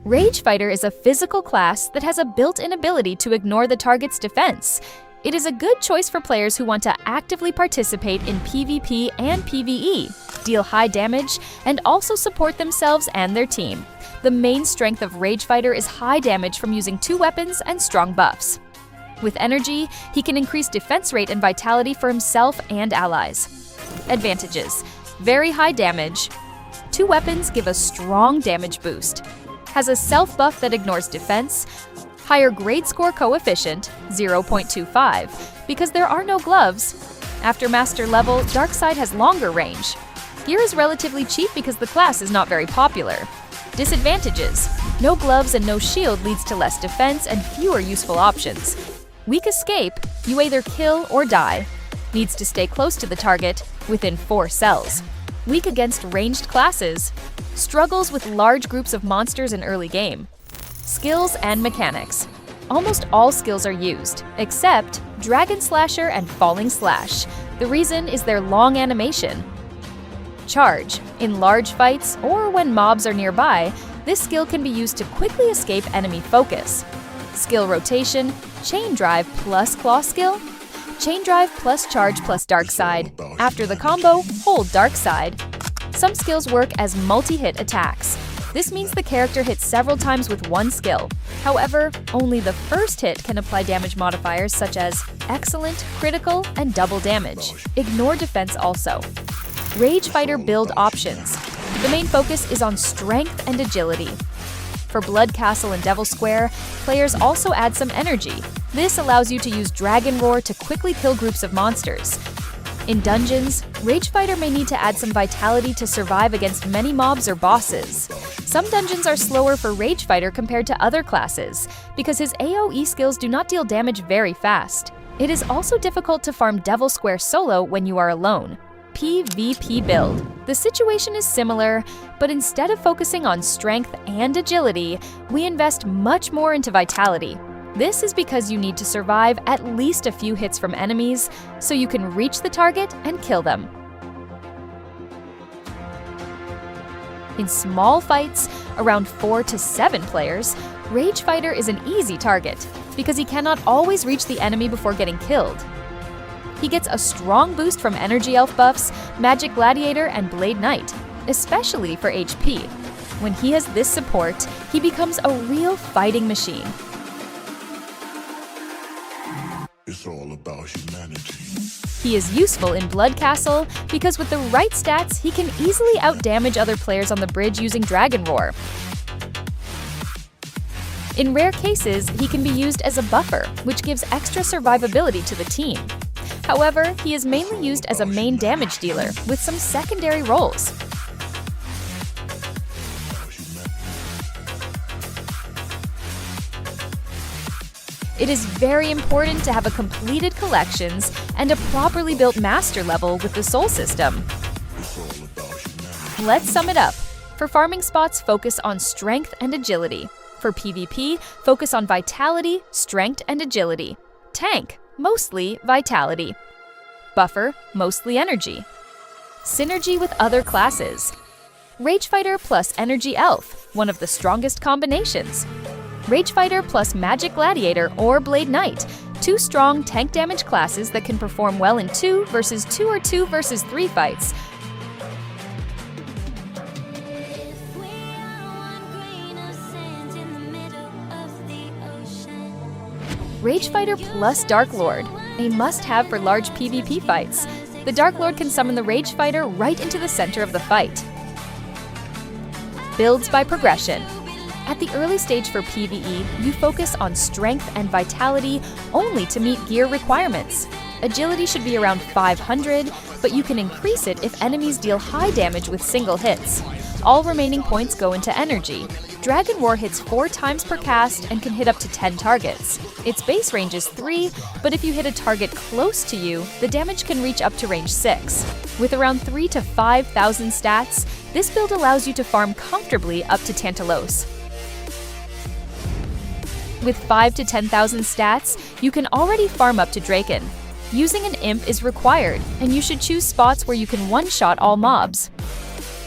Rage Fighter is a physical class that has a built-in ability to ignore the target's defense. It is a good choice for players who want to actively participate in PvP and PvE, deal high damage, and also support themselves and their team. The main strength of Rage Fighter is high damage from using 2 weapons and strong buffs. With energy, he can increase defense rate and vitality for himself and allies. Advantages: very high damage. 2 weapons give a strong damage boost. Has a self buff that ignores defense. Higher grade score coefficient, 0.25, because there are no gloves. After master level, Darkside has longer range. Gear is relatively cheap because the class is not very popular. Disadvantages: no gloves and no shield leads to less defense and fewer useful options. Weak escape: you either kill or die. Needs to stay close to the target, within 4 cells. Weak against ranged classes. Struggles with large groups of monsters in early game. Skills and mechanics. Almost all skills are used, except Dragon Slasher and Falling Slash. The reason is their long animation. Charge. In large fights, or when mobs are nearby, this skill can be used to quickly escape enemy focus. Skill rotation, Chain Drive plus Claw skill. Chain Drive plus Charge plus Dark Side. After the combo, hold Dark Side. Some skills work as multi-hit attacks. This means the character hits several times with one skill. However, only the first hit can apply damage modifiers such as excellent, critical, and double damage. Ignore defense also. Rage Fighter build options. The main focus is on strength and agility. For Blood Castle and Devil Square, players also add some energy. This allows you to use Dragon Roar to quickly kill groups of monsters. In dungeons, Rage Fighter may need to add some vitality to survive against many mobs or bosses. Some dungeons are slower for Rage Fighter compared to other classes, because his AoE skills do not deal damage very fast. It is also difficult to farm Devil Square solo when you are alone. PvP build. The situation is similar, but instead of focusing on strength and agility, we invest much more into vitality. This is because you need to survive at least a few hits from enemies, so you can reach the target and kill them. In small fights, around 4 to 7 players, Rage Fighter is an easy target, because he cannot always reach the enemy before getting killed. He gets a strong boost from Energy Elf buffs, Magic Gladiator, and Blade Knight, especially for HP. When he has this support, he becomes a real fighting machine. It's all about humanity. He is useful in Blood Castle because with the right stats, he can easily outdamage other players on the bridge using Dragon Roar. In rare cases, he can be used as a buffer, which gives extra survivability to the team. However, he is mainly used as a main damage dealer, with some secondary roles. It is very important to have a completed collections and a properly built master level with the soul system. Let's sum it up. For farming spots, focus on strength and agility. For PvP, focus on vitality, strength, and agility. Tank, mostly vitality. Buffer, mostly energy. Synergy with other classes. Rage Fighter plus Energy Elf, one of the strongest combinations. Rage Fighter plus Magic Gladiator or Blade Knight, 2 strong tank damage classes that can perform well in 2 versus 2 or 2 versus 3 fights. Rage Fighter plus Dark Lord, a must-have for large PvP fights. The Dark Lord can summon the Rage Fighter right into the center of the fight. Builds by progression. At the early stage for PvE, you focus on strength and vitality only to meet gear requirements. Agility should be around 500, but you can increase it if enemies deal high damage with single hits. All remaining points go into energy. Dragon Roar hits 4 times per cast and can hit up to 10 targets. Its base range is 3, but if you hit a target close to you, the damage can reach up to range 6. With around 3 to 5,000 stats, this build allows you to farm comfortably up to Tantalos. With 5 to 10,000 stats, you can already farm up to Draken. Using an imp is required, and you should choose spots where you can one-shot all mobs.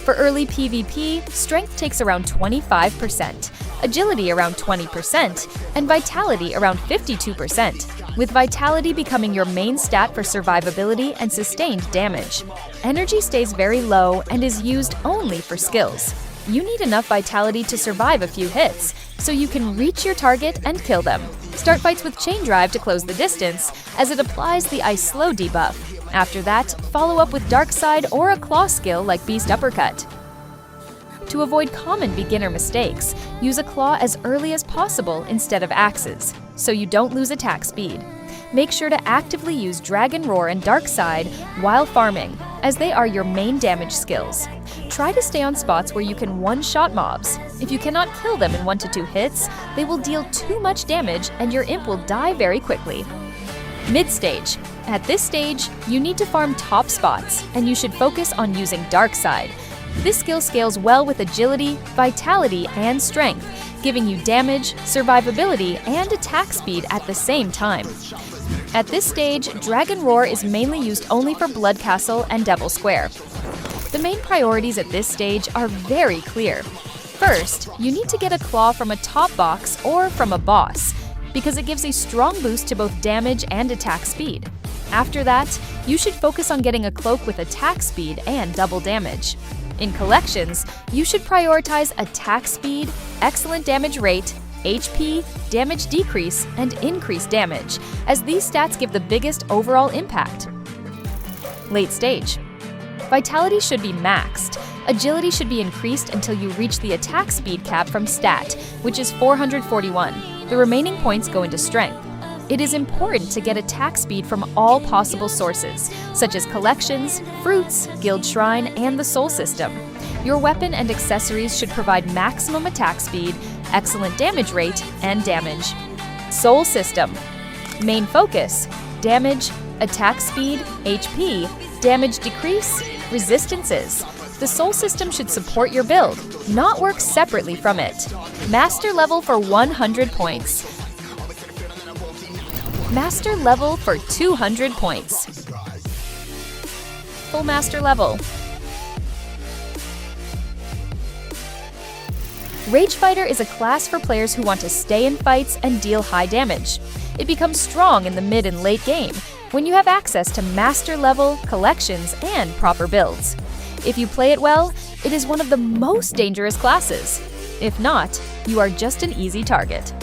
For early PvP, strength takes around 25%, agility around 20%, and vitality around 52%, with vitality becoming your main stat for survivability and sustained damage. Energy stays very low and is used only for skills. You need enough vitality to survive a few hits, so you can reach your target and kill them. Start fights with Chain Drive to close the distance, as it applies the Ice Slow debuff. After that, follow up with Dark Side or a Claw skill like Beast Uppercut. To avoid common beginner mistakes, use a Claw as early as possible instead of axes, so you don't lose attack speed. Make sure to actively use Dragon Roar and Dark Side while farming, as they are your main damage skills. Try to stay on spots where you can one-shot mobs. If you cannot kill them in 1 to 2 hits, they will deal too much damage and your imp will die very quickly. Mid-stage. At this stage, you need to farm top spots, and you should focus on using Dark Side. This skill scales well with agility, vitality, and strength, giving you damage, survivability, and attack speed at the same time. At this stage, Dragon Roar is mainly used only for Blood Castle and Devil Square. The main priorities at this stage are very clear. First, you need to get a claw from a top box or from a boss, because it gives a strong boost to both damage and attack speed. After that, you should focus on getting a cloak with attack speed and double damage. In collections, you should prioritize attack speed, excellent damage rate, HP, damage decrease, and increased damage, as these stats give the biggest overall impact. Late stage. Vitality should be maxed. Agility should be increased until you reach the attack speed cap from stat, which is 441. The remaining points go into strength. It is important to get attack speed from all possible sources, such as collections, fruits, guild shrine, and the soul system. Your weapon and accessories should provide maximum attack speed, excellent damage rate, and damage. Soul system. Main focus: damage, attack speed, HP, damage decrease, resistances. The soul system should support your build, not work separately from it. Master level for 100 points. Master level for 200 points. Full master level. Rage Fighter is a class for players who want to stay in fights and deal high damage. It becomes strong in the mid and late game when you have access to master level, collections, and proper builds. If you play it well, it is one of the most dangerous classes. If not, you are just an easy target.